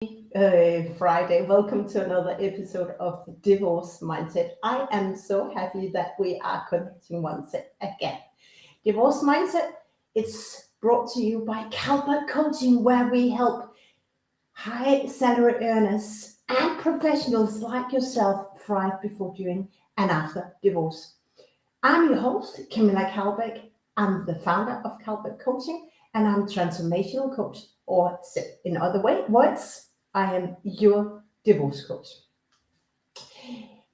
Friday. Welcome to another episode of Divorce Mindset. I am so happy that we are connecting once again. Divorce Mindset, it's brought to you by Calvert Coaching, where we help high salary earners and professionals like yourself thrive before, during, and after divorce. I'm your host, Camilla Calbeck. I'm the founder of Calvert Coaching, and I'm a transformational coach, or said in other words, I am your divorce coach.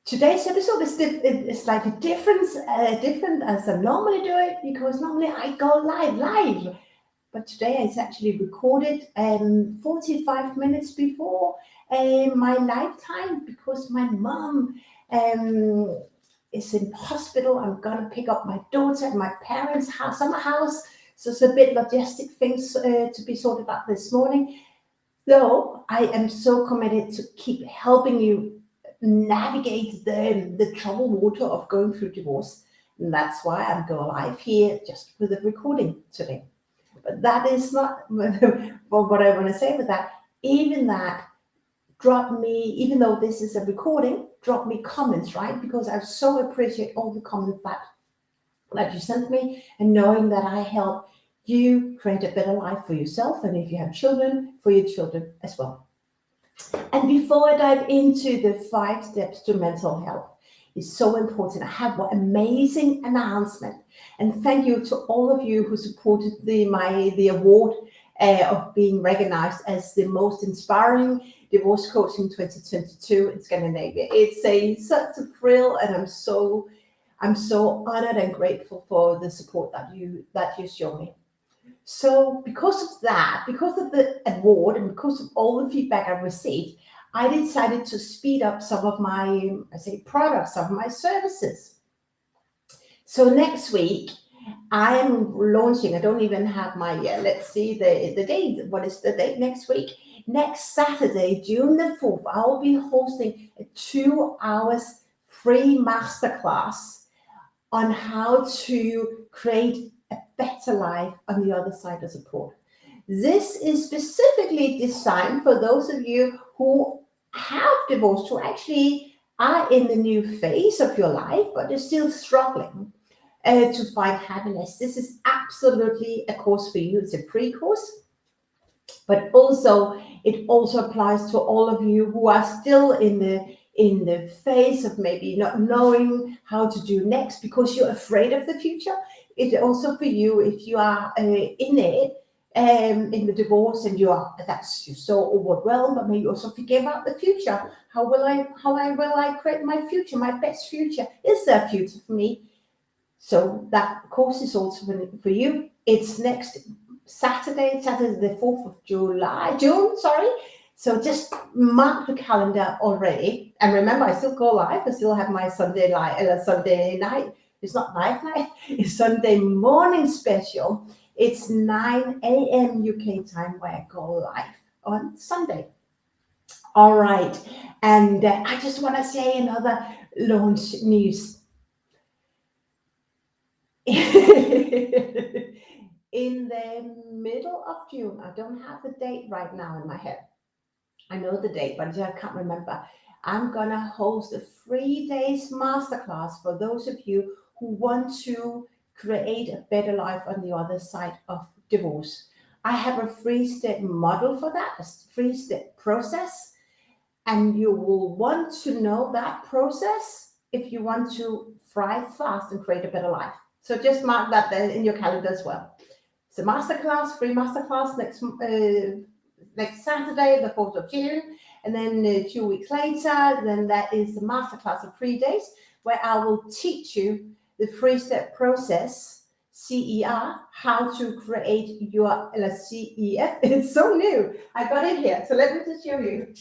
Today's episode is slightly different as I normally do it, because normally I go live, but today it's actually recorded 45 minutes before my lifetime, because my mom is in hospital. I'm gonna pick up my daughter at my parents' summer house, so it's a bit logistic things to be sorted out this morning. Though I am so committed to keep helping you navigate the troubled water of going through divorce. And that's why I'm going live here just with the recording today. But that is not what I want to say with that. Even that, drop me, even though this is a recording, drop me comments, right? Because I so appreciate all the comments that you sent me, and knowing that I help you create a better life for yourself, and if you have children, for your children as well. And before I dive into the 5 steps to mental health, it's so important. I have one amazing announcement, and thank you to all of you who supported the award of being recognized as the most inspiring divorce coach in 2022 in Scandinavia. It's such a thrill, and I'm so honored and grateful for the support that you show me. So because of that, because of the award, and because of all the feedback I received, I decided to speed up some of my, products, some of my services. So next week, I am launching, I don't even have my, let's see the date. What is the date next week? Next Saturday, June the 4th, I will be hosting a 2 hours free masterclass on how to create a better life on the other side of support. This is specifically designed for those of you who have divorced, who actually are in the new phase of your life, but you're still struggling to find happiness. This is absolutely a course for you. It's a free course, but it also applies to all of you who are still in the phase of maybe not knowing how to do next because you're afraid of the future. It's also for you if you are in the divorce, and you're so overwhelmed, but maybe also forget about the future. How will I create my future, my best future? Is there a future for me? So that course is also for you. It's next Saturday the 4th of June. So just mark the calendar already. And remember, I still go live. I still have my Sunday night. It's not live night. It's Sunday morning special. It's 9 a.m. UK time where I go live on Sunday. All right. And I just want to say another launch news. In the middle of June, I don't have the date right now in my head. I know the date, but I can't remember. I'm gonna host a 3 days masterclass for those of you who want to create a better life on the other side of divorce. I have a 3-step model for that, a 3-step process, and you will want to know that process if you want to thrive fast and create a better life. So just mark that there in your calendar as well. It's a masterclass, free masterclass next Saturday, the 4th of June, and then 2 weeks later, then that is the masterclass of 3 days, where I will teach you the 3-step process, CER, how to create your CEF. It's so new. I got it here, so let me just show you.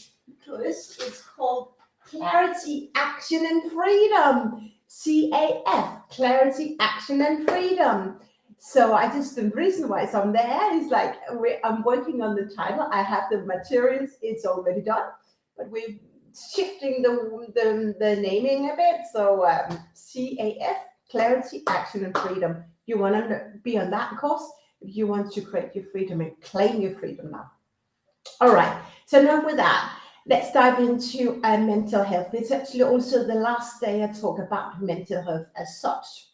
It's called Clarity, Action, and Freedom. CAF, Clarity, Action, and Freedom. So the reason why it's on there is like I'm working on the title. I have the materials, it's already done, but we're shifting the naming a bit. So CAF, Clarity, Action, and Freedom. You want to be on that course if you want to create your freedom and claim your freedom now. All right. So now with that, let's dive into mental health. It's actually also the last day I talk about mental health as such.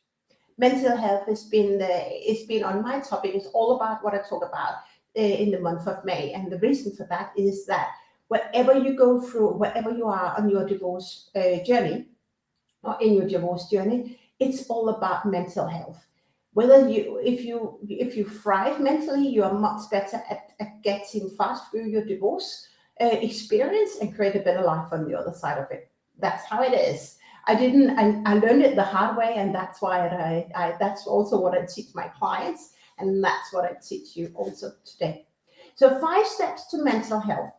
Mental health has been it's been on my topic. It's all about what I talk about in the month of May, and the reason for that is that wherever you go through, wherever you are on your divorce journey or in your divorce journey, it's all about mental health. Whether if you thrive mentally, you are much better at getting fast through your divorce experience and create a better life on the other side of it. That's how it is. I learned it the hard way, and that's why that's also what I teach my clients, and that's what I teach you also today. So 5 steps to mental health.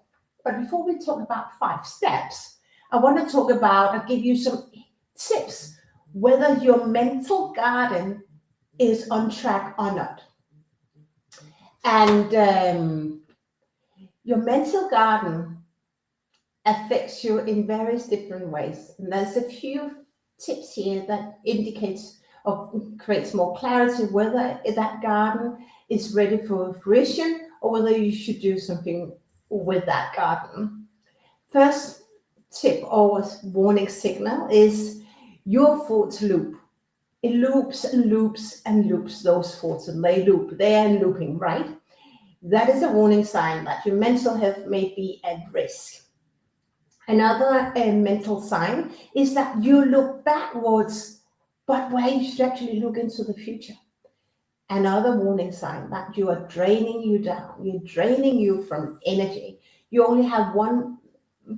But before we talk about 5 steps, I want to talk about, I'll give you some tips whether your mental garden is on track or not. And your mental garden affects you in various different ways. And there's a few tips here that indicates or creates more clarity whether that garden is ready for fruition or whether you should do something with that garden. First tip or warning signal is your thoughts loop. It loops and loops and loops, those thoughts, and they loop. They are looping, right? That is a warning sign that your mental health may be at risk. Another mental sign is that you look backwards, but where you should actually look into the future. Another warning sign that you are draining you down. You're draining you from energy. You only have one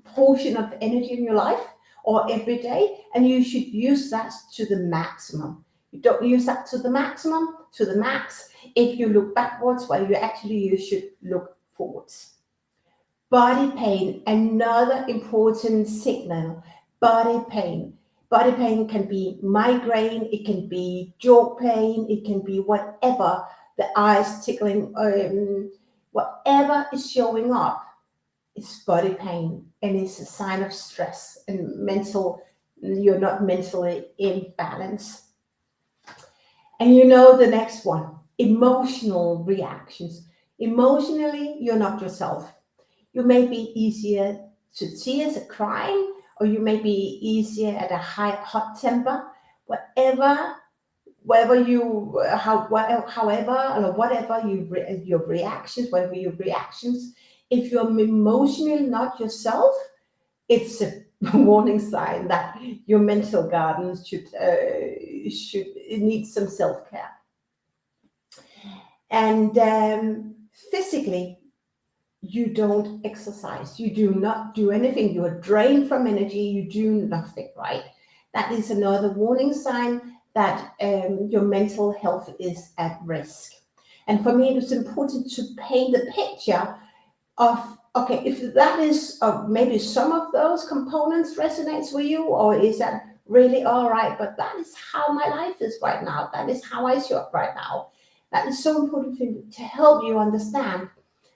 portion of energy in your life or every day, and you should use that to the maximum. You don't use that to the maximum, to the max. If you look backwards, well, you should look forwards. Body pain, another important signal. Body pain. Body pain can be migraine, it can be jaw pain, it can be whatever, the eyes tickling, whatever is showing up. It's body pain, and it's a sign of stress and you're not mentally in balance. And the next one, emotional reactions. Emotionally, you're not yourself. You may be easier to tears at crying, or you may be easier at a hot temper. However, your reactions, whatever your reactions, if you're emotionally not yourself, it's a warning sign that your mental garden need some self-care. And physically, you don't exercise, you do not do anything, you are drained from energy, you do nothing, right? That is another warning sign that your mental health is at risk. And for me, it was important to paint the picture of, okay, if that is maybe some of those components resonates with you, or is that really all right, but that is how my life is right now, that is how I show up right now. That is so important to help you understand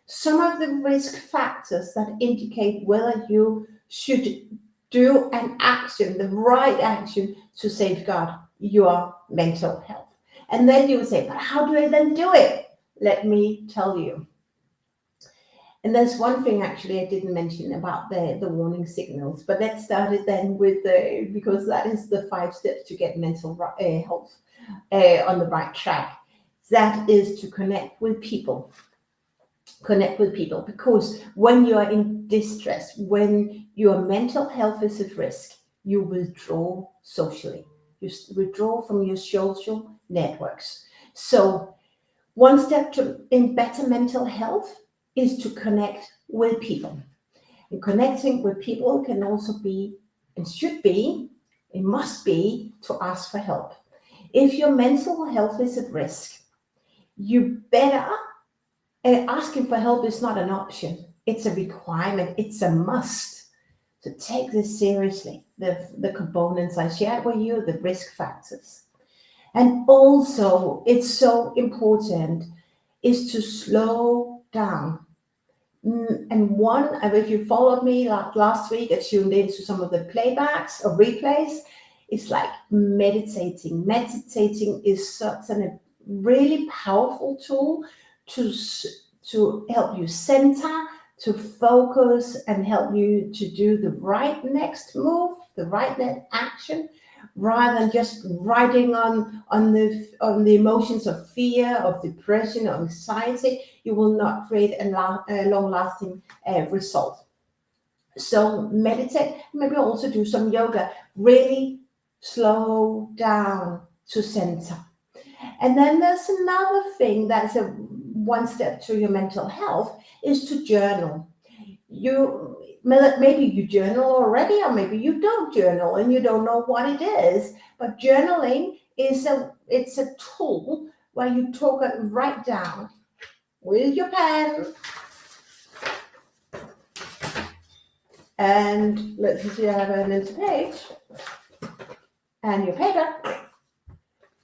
some of the risk factors that indicate whether you should do an action, the right action to safeguard your mental health. And then you will say, but how do I then do it? Let me tell you. And there's one thing actually I didn't mention about the warning signals, but let's start it then with because that is the 5 steps to get mental health on the right track. That is to connect with people. Connect with people, because when you are in distress, when your mental health is at risk, you withdraw socially. You withdraw from your social networks. So one step in better mental health is to connect with people. And connecting with people can also be, and should be, it must be, to ask for help. If your mental health is at risk, you better asking for help is not an option. It's a requirement. It's a must. So take this seriously. The components I shared with you, the risk factors. And also, it's so important is to slow down. And if you followed me last week, I tuned into some of the playbacks or replays. It's like meditating. Meditating is such a really powerful tool to help you center, to focus and help you to do the right next move, the right next action, rather than just riding on the emotions of fear, of depression, or anxiety. You will not create a long-lasting result. So meditate, maybe also do some yoga. Really slow down to center. And then there's another thing that's a one step to your mental health is to journal. You maybe you journal already, or maybe you don't journal and you don't know what it is. But journaling is a tool where you talk it right down with your pen. And let's see, I have an empty page and your paper.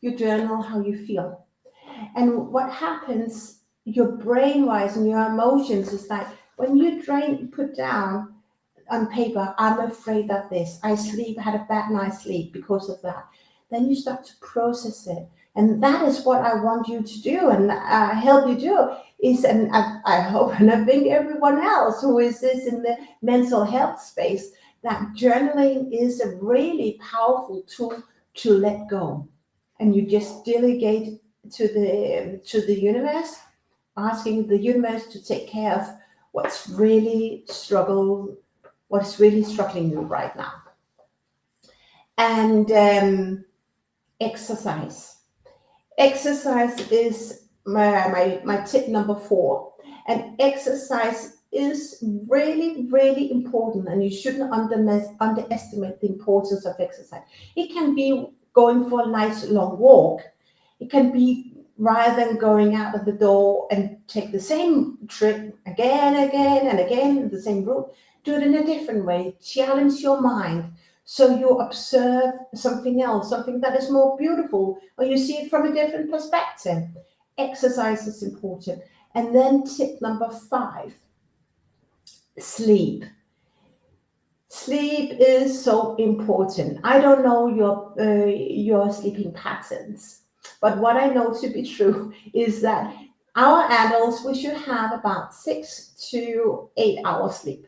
You journal how you feel. And what happens, your brain wise and your emotions is like when you put down on paper, I'm afraid of this. I had a bad night's sleep because of that. Then you start to process it. And that is what I want you to do and help you do is, and I hope, and I think everyone else who is in the mental health space, that journaling is a really powerful tool to let go. And you just delegate to the universe, asking the universe to take care of what's really struggling you right now. And exercise. Exercise is my tip number 4. And exercise is really, really important, and you shouldn't underestimate the importance of exercise. It can be going for a nice long walk. It can be rather than going out of the door and take the same trip again and again, the same route, do it in a different way. Challenge your mind. So you observe something else, something that is more beautiful, or you see it from a different perspective. Exercise is important. And then tip number 5, sleep. Sleep is so important. I don't know your sleeping patterns, but what I know to be true is that our adults, we should have about 6 to 8 hours sleep.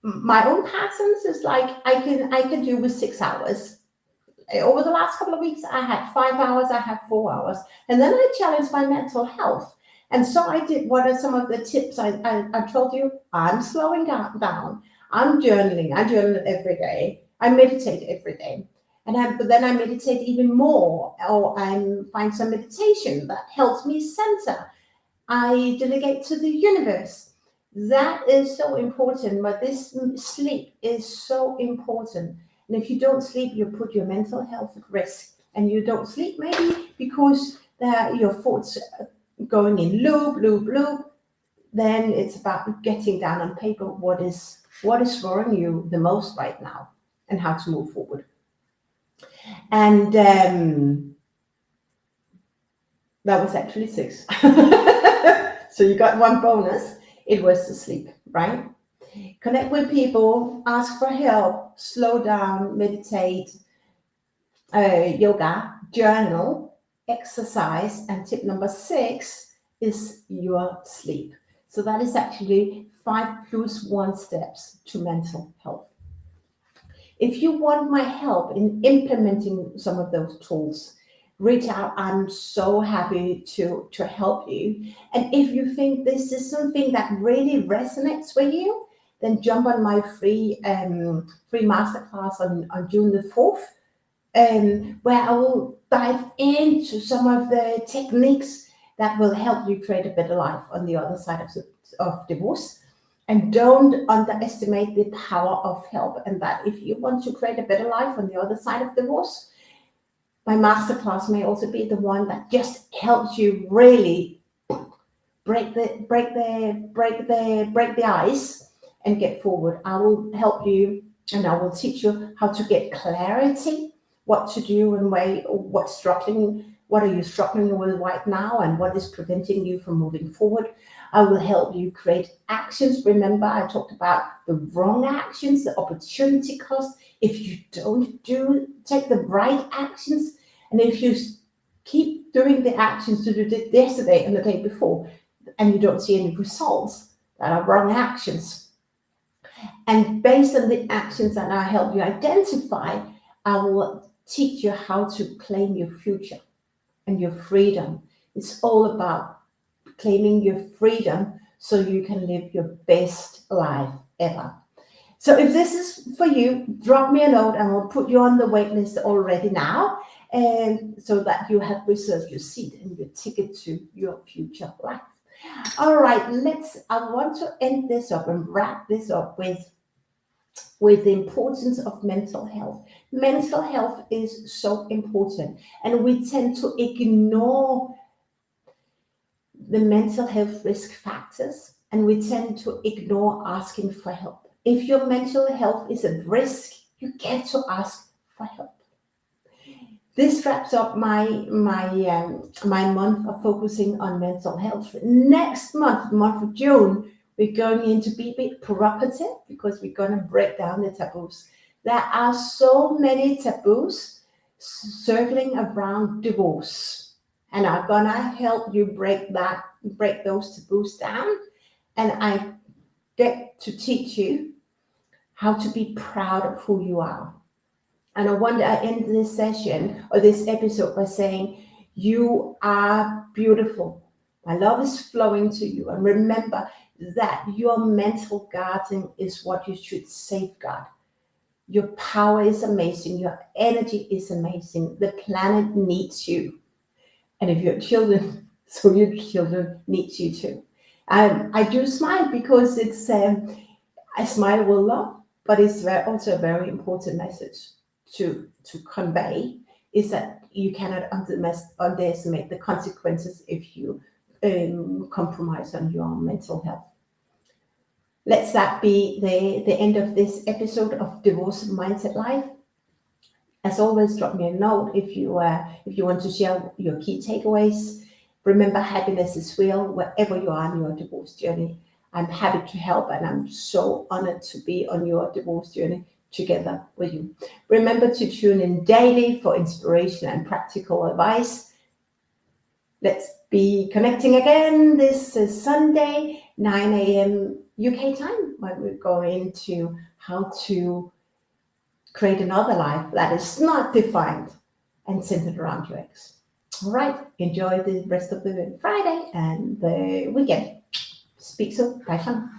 My own patterns is like I can do with 6 hours. Over the last couple of weeks, I had 5 hours, I had 4 hours, and then I challenged my mental health. And so I did. What are some of the tips I told you? I'm slowing down. I'm journaling. I journal every day. I meditate every day. But then I meditate even more, or I find some meditation that helps me center. I delegate to the universe. That is so important. But this sleep is so important. And if you don't sleep, you put your mental health at risk. And you don't sleep maybe because your thoughts are going in loop. Then it's about getting down on paper what is worrying you the most right now and how to move forward. And that was actually 6. So you got one bonus. It was the sleep, right? Connect with people, ask for help, slow down, meditate, yoga, journal, exercise, and tip number 6 is your sleep. So that is actually 5 plus 1 steps to mental health. If you want my help in implementing some of those tools, reach out. I'm so happy to help you. And if you think this is something that really resonates with you, then jump on my free masterclass on June the 4th, where I will dive into some of the techniques that will help you create a better life on the other side of divorce. And don't underestimate the power of help, and that if you want to create a better life on the other side of divorce, my masterclass may also be the one that just helps you really break the ice and get forward. I will help you, and I will teach you how to get clarity, what to do and what are you struggling with right now, and what is preventing you from moving forward. I will help you create actions. Remember, I talked about the wrong actions, the opportunity cost. If you don't take the right actions, and if you keep doing the actions that you did yesterday and the day before, and you don't see any results, that are wrong actions. And based on the actions that I help you identify, I will teach you how to claim your future and your freedom. It's all about claiming your freedom so you can live your best life ever. So if this is for you, drop me a note and I'll put you on the wait list already now, and so that you have reserved your seat and your ticket to your future life. All right, I want to end this up and wrap this up with the importance of mental health. Mental health is so important, and we tend to ignore the mental health risk factors, and we tend to ignore asking for help. If your mental health is at risk, you get to ask for help. This wraps up my month of focusing on mental health. Next month, the month of June, we're going in to be a bit provocative because we're going to break down the taboos. There are so many taboos circling around divorce, and I'm gonna help you break those taboos down. And I get to teach you how to be proud of who you are. And I want to end this session or this episode by saying, you are beautiful. My love is flowing to you. And remember that your mental garden is what you should safeguard. Your power is amazing. Your energy is amazing. The planet needs you. And if your children, so your children need you too. I do smile because it's I smile with love, but it's also a very important message to convey, is that you cannot underestimate the consequences if you compromise on your mental health. Let that be the end of this episode of Divorce Mindset Live. As always, drop me a note if you want to share your key takeaways. Remember, happiness is real wherever you are in your divorce journey. I'm happy to help, and I'm so honored to be on your divorce journey together with you. Remember to tune in daily for inspiration and practical advice. Let's be connecting again this Sunday, 9 a.m. UK time, when we're going into how to create another life that is not defined and centered around your ex. All right, enjoy the rest of the Friday and the weekend. Speak soon. Bye for now.